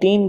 3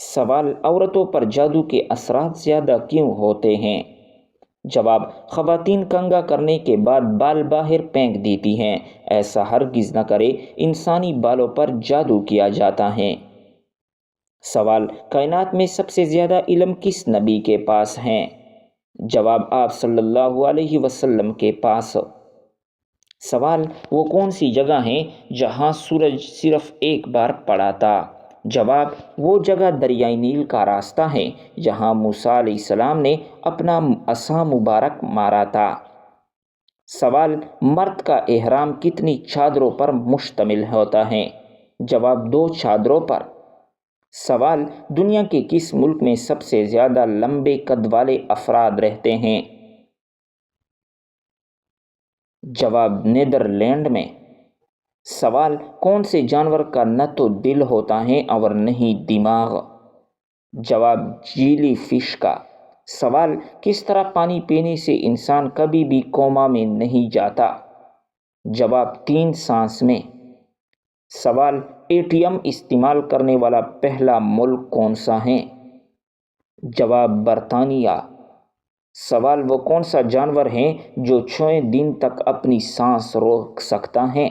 سوال: عورتوں پر جادو کے اثرات زیادہ کیوں ہوتے ہیں؟ جواب: خواتین کنگا کرنے کے بعد بال باہر پھینک دیتی ہیں، ایسا ہرگز نہ کرے، انسانی بالوں پر جادو کیا جاتا ہے۔ سوال: کائنات میں سب سے زیادہ علم کس نبی کے پاس ہیں؟ جواب: آپ صلی اللہ علیہ وسلم کے پاس۔ سوال: وہ کون سی جگہ ہیں جہاں سورج صرف ایک بار پڑا تھا؟ جواب: وہ جگہ دریائے نیل کا راستہ ہے جہاں موسیٰ علیہ السلام نے اپنا عصا مبارک مارا تھا۔ سوال: مرد کا احرام کتنی چادروں پر مشتمل ہوتا ہے؟ جواب: 2 چادروں پر۔ سوال: دنیا کے کس ملک میں سب سے زیادہ لمبے قد والے افراد رہتے ہیں؟ جواب: نیدرلینڈ میں۔ سوال: کون سے جانور کا نہ تو دل ہوتا ہے اور نہ ہی دماغ؟ جواب: جیلی فش کا۔ سوال: کس طرح پانی پینے سے انسان کبھی بھی کوما میں نہیں جاتا؟ جواب: 3 سانس میں۔ سوال: ATM استعمال کرنے والا پہلا ملک کون سا ہے؟ جواب: برطانیہ۔ سوال: وہ کون سا جانور ہے جو 6 دن تک اپنی سانس روک سکتا ہے؟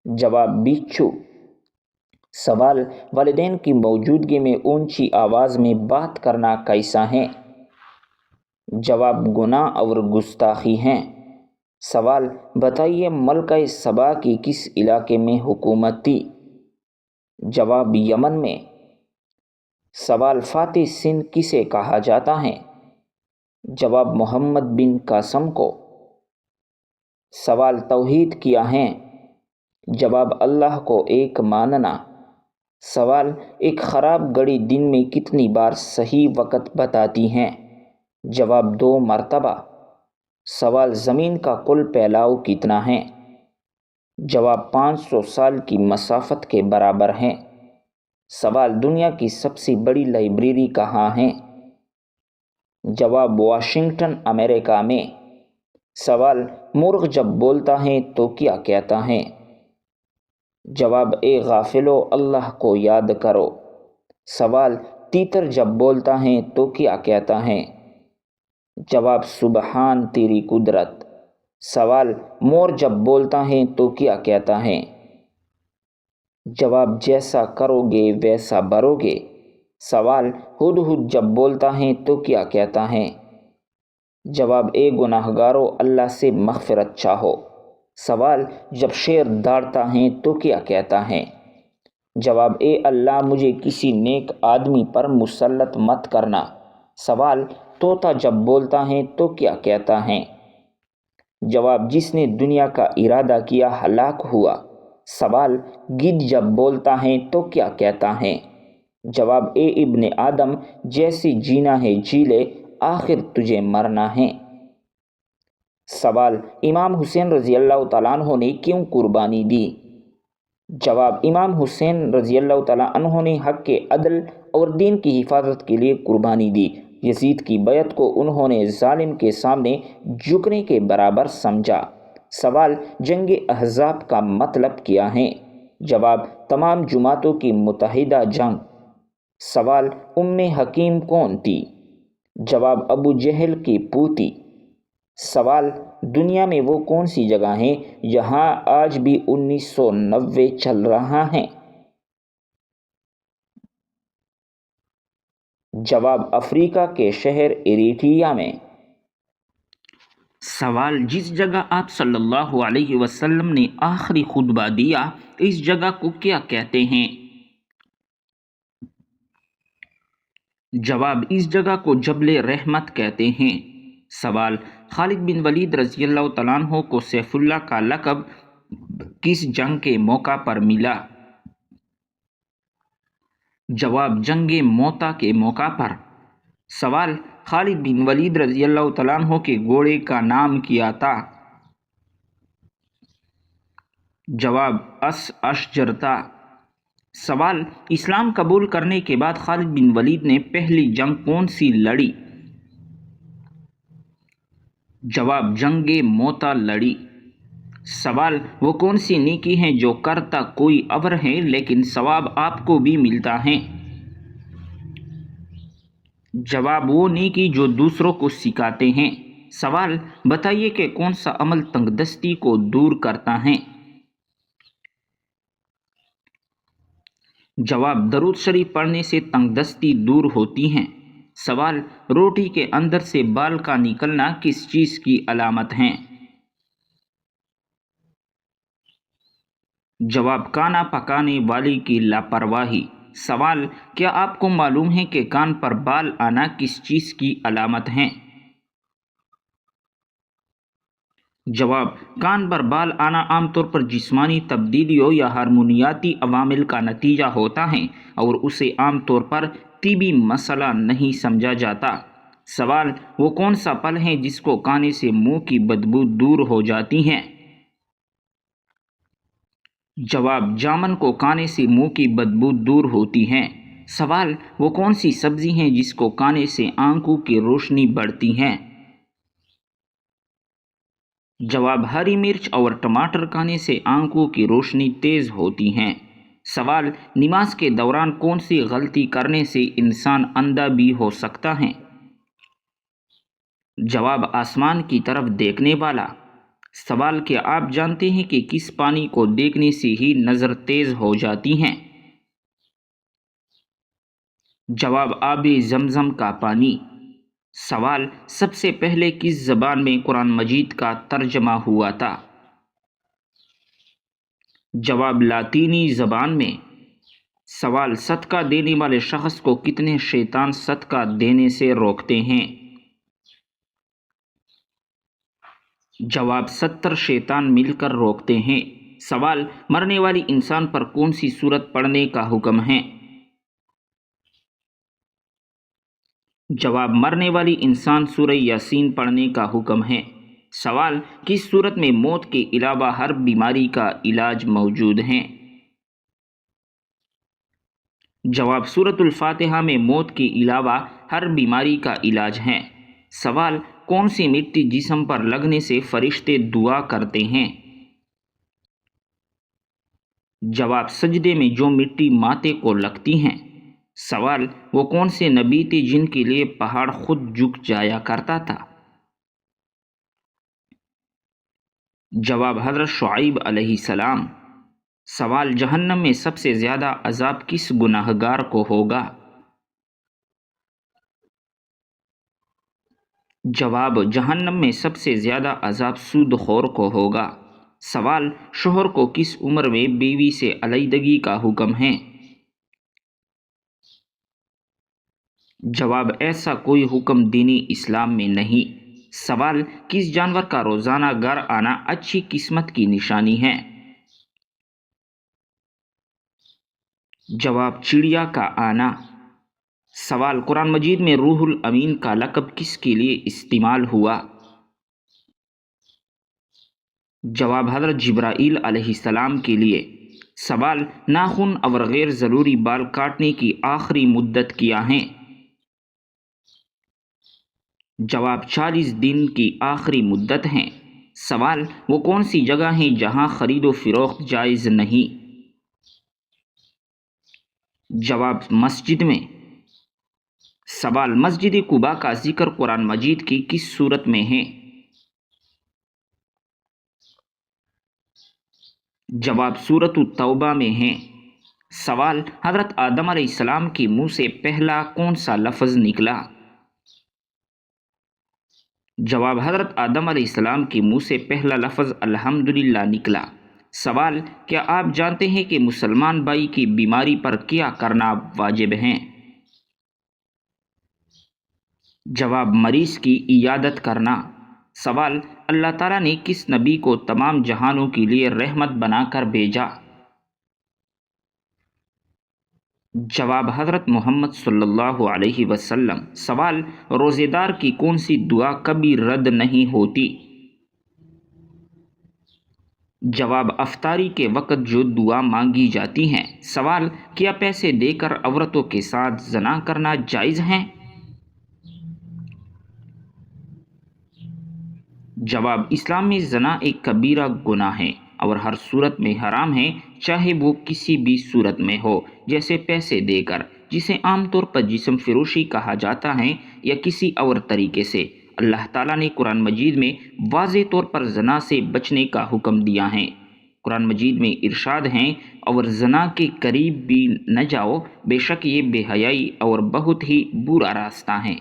جواب: بچھو۔ سوال: والدین کی موجودگی میں اونچی آواز میں بات کرنا کیسا ہے؟ جواب: گناہ اور گستاخی ہے۔ سوال: بتائیے ملکہ سبا کی کس علاقے میں حکومت تھی؟ جواب: یمن میں۔ سوال: فاتح سندھ کسے کہا جاتا ہے؟ جواب: محمد بن قاسم کو۔ سوال: توحید کیا ہے؟ جواب: اللہ کو ایک ماننا۔ سوال: ایک خراب گھڑی دن میں کتنی بار صحیح وقت بتاتی ہے؟ جواب: 2 مرتبہ۔ سوال: زمین کا کل پھیلاؤ کتنا ہے؟ جواب: 500 سال کی مسافت کے برابر ہے۔ سوال: دنیا کی سب سے بڑی لائبریری کہاں ہے؟ جواب: واشنگٹن، امریکہ میں۔ سوال: مرغ جب بولتا ہے تو کیا کہتا ہے؟ جواب: اے غافلو، اللہ کو یاد کرو۔ سوال: تیتر جب بولتا ہے تو کیا کہتا ہے؟ جواب: سبحان تیری قدرت۔ سوال: مور جب بولتا ہے تو کیا کہتا ہے؟ جواب: جیسا کرو گے ویسا بھرو گے۔ سوال: ہدہد جب بولتا ہے تو کیا کہتا ہے؟ جواب: اے گناہگارو، اللہ سے مغفرت چاہو۔ سوال: جب شیر داڑتا ہے تو کیا کہتا ہے؟ جواب: اے اللہ، مجھے کسی نیک آدمی پر مسلط مت کرنا۔ سوال: طوطا جب بولتا ہے تو کیا کہتا ہے؟ جواب: جس نے دنیا کا ارادہ کیا ہلاک ہوا۔ سوال: گدھ جب بولتا ہے تو کیا کہتا ہے؟ جواب: اے ابن آدم، جیسے جینا ہے جی لے، آخر تجھے مرنا ہے۔ سوال: امام حسین رضی اللہ تعالیٰ عنہ نے کیوں قربانی دی؟ جواب: امام حسین رضی اللہ تعالیٰ عنہ نے حق کے عدل اور دین کی حفاظت کے لیے قربانی دی۔ یزید کی بیعت کو انہوں نے ظالم کے سامنے جھکنے کے برابر سمجھا۔ سوال: جنگ احزاب کا مطلب کیا ہے؟ جواب: تمام جماعتوں کی متحدہ جنگ۔ سوال: ام حکیم کون تھی؟ جواب: ابو جہل کی پوتی۔ سوال: دنیا میں وہ کون سی جگہ ہے جہاں آج بھی 1990 چل رہا ہے؟ جواب: افریقہ کے شہر ایریٹریا میں۔ سوال: جس جگہ آپ صلی اللہ علیہ وسلم نے آخری خطبہ دیا، اس جگہ کو کیا کہتے ہیں؟ جواب: اس جگہ کو جبل رحمت کہتے ہیں۔ سوال: خالد بن ولید رضی اللہ تعالیٰ عنہ کو سیف اللہ کا لقب کس جنگ کے موقع پر ملا؟ جواب: جنگ موتا کے موقع پر۔ سوال: خالد بن ولید رضی اللہ تعالیٰ عنہ کے گھوڑے کا نام کیا تھا؟ جواب: اشجر تھا۔ سوال: اسلام قبول کرنے کے بعد خالد بن ولید نے پہلی جنگ کون سی لڑی؟ جواب: جنگ موتا لڑی۔ سوال: وہ کون سی نیکی ہے جو کرتا کوئی اور ہے لیکن ثواب آپ کو بھی ملتا ہے؟ جواب: وہ نیکی جو دوسروں کو سکھاتے ہیں۔ سوال: بتائیے کہ کون سا عمل تنگ دستی کو دور کرتا ہے؟ جواب: درود شریف پڑھنے سے تنگ دستی دور ہوتی ہیں۔ سوال: روٹی کے اندر سے بال کا نکلنا کس چیز کی علامت ہے؟ جواب: کھانا پکانے والے کی لاپرواہی۔ سوال: کیا آپ کو معلوم ہے کہ کان پر بال آنا کس چیز کی علامت ہے؟ جواب: کان پر بال آنا عام طور پر جسمانی تبدیلیوں یا ہارمونیاتی عوامل کا نتیجہ ہوتا ہے اور اسے عام طور پر طبی مسئلہ نہیں سمجھا جاتا۔ سوال: وہ کون سا پھل ہے جس کو کھانے سے منہ کی بدبو دور ہو جاتی ہے؟ جواب: جامن کو کھانے سے منہ کی بدبو دور ہوتی ہے۔ سوال: وہ کون سی سبزی ہے جس کو کھانے سے آنکھوں کی روشنی بڑھتی ہے؟ جواب: ہری مرچ اور ٹماٹر کھانے سے آنکھوں کی روشنی تیز ہوتی ہے۔ سوال: نماز کے دوران کون سی غلطی کرنے سے انسان اندھا بھی ہو سکتا ہے؟ جواب: آسمان کی طرف دیکھنے والا۔ سوال: کیا آپ جانتے ہیں کہ کس پانی کو دیکھنے سے ہی نظر تیز ہو جاتی ہے؟ جواب: آب زمزم کا پانی۔ سوال: سب سے پہلے کس زبان میں قرآن مجید کا ترجمہ ہوا تھا؟ جواب: لاطینی زبان میں۔ سوال: صدقہ دینے والے شخص کو کتنے شیطان صدقہ دینے سے روکتے ہیں؟ جواب: 70 شیطان مل کر روکتے ہیں۔ سوال: مرنے والی انسان پر کون سی سورت پڑھنے کا حکم ہے؟ جواب: مرنے والی انسان سورہ یاسین پڑھنے کا حکم ہے۔ سوال: کس صورت میں موت کے علاوہ ہر بیماری کا علاج موجود ہے؟ جواب: سورۃ الفاتحہ میں موت کے علاوہ ہر بیماری کا علاج ہے۔ سوال: کون سی مٹی جسم پر لگنے سے فرشتے دعا کرتے ہیں؟ جواب: سجدے میں جو مٹی ماتھے کو لگتی ہیں۔ سوال: وہ کون سے نبی تھے جن کے لیے پہاڑ خود جھک جایا کرتا تھا؟ جواب: حضرت شعیب علیہ السلام۔ سوال: جہنم میں سب سے زیادہ عذاب کس گناہگار کو ہوگا؟ جواب: جہنم میں سب سے زیادہ عذاب سود خور کو ہوگا۔ سوال: شوہر کو کس عمر میں بیوی سے علیحدگی کا حکم ہے؟ جواب: ایسا کوئی حکم دینی اسلام میں نہیں۔ سوال: کس جانور کا روزانہ گھر آنا اچھی قسمت کی نشانی ہے؟ جواب: چڑیا کا آنا۔ سوال: قرآن مجید میں روح الامین کا لقب کس کے لیے استعمال ہوا؟ جواب: حضرت جبرائیل علیہ السلام کے لیے۔ سوال: ناخن اور غیر ضروری بال کاٹنے کی آخری مدت کیا ہے؟ جواب: 40 دن کی آخری مدت ہے۔ سوال: وہ کون سی جگہ ہے جہاں خرید و فروخت جائز نہیں؟ جواب: مسجد میں۔ سوال: مسجد قباء کا ذکر قرآن مجید کی کس سورت میں ہے؟ جواب: سورۃ التوبہ میں ہے۔ سوال: حضرت آدم علیہ السلام کے منہ سے پہلا کون سا لفظ نکلا؟ جواب: حضرت آدم علیہ السلام کے منہ سے پہلا لفظ الحمدللہ نکلا۔ سوال: کیا آپ جانتے ہیں کہ مسلمان بھائی کی بیماری پر کیا کرنا واجب ہے؟ جواب: مریض کی عیادت کرنا۔ سوال: اللہ تعالیٰ نے کس نبی کو تمام جہانوں کے لیے رحمت بنا کر بھیجا؟ جواب: حضرت محمد صلی اللہ علیہ وسلم۔ سوال: روزے دار کی کون سی دعا کبھی رد نہیں ہوتی؟ جواب: افطاری کے وقت جو دعا مانگی جاتی ہیں۔ سوال: کیا پیسے دے کر عورتوں کے ساتھ زنا کرنا جائز ہے؟ جواب: اسلام میں زنا ایک کبیرہ گناہ ہے اور ہر صورت میں حرام ہے، چاہے وہ کسی بھی صورت میں ہو، جیسے پیسے دے کر، جسے عام طور پر جسم فروشی کہا جاتا ہے یا کسی اور طریقے سے، اللہ تعالیٰ نے قرآن مجید میں واضح طور پر زنا سے بچنے کا حکم دیا ہے۔ قرآن مجید میں ارشاد ہیں، اور زنا کے قریب بھی نہ جاؤ، بے شک یہ بے حیائی اور بہت ہی برا راستہ ہے۔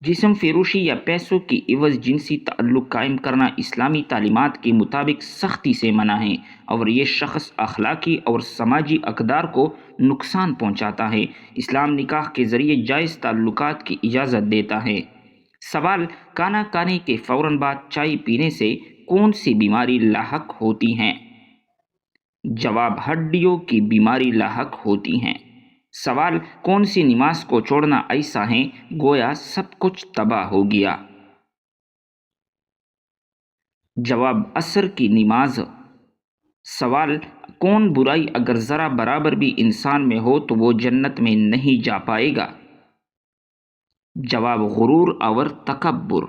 جسم فروشی یا پیسوں کی عوض جنسی تعلق قائم کرنا اسلامی تعلیمات کے مطابق سختی سے منع ہے، اور یہ شخص اخلاقی اور سماجی اقدار کو نقصان پہنچاتا ہے۔ اسلام نکاح کے ذریعے جائز تعلقات کی اجازت دیتا ہے۔ سوال: کھانا کھانے کے فوراً بعد چائے پینے سے کون سی بیماری لاحق ہوتی ہیں؟ جواب: ہڈیوں کی بیماری لاحق ہوتی ہیں۔ سوال: کون سی نماز کو چھوڑنا ایسا ہے گویا سب کچھ تباہ ہو گیا؟ جواب: عصر کی نماز۔ سوال: کون برائی اگر ذرا برابر بھی انسان میں ہو تو وہ جنت میں نہیں جا پائے گا؟ جواب: غرور اور تکبر۔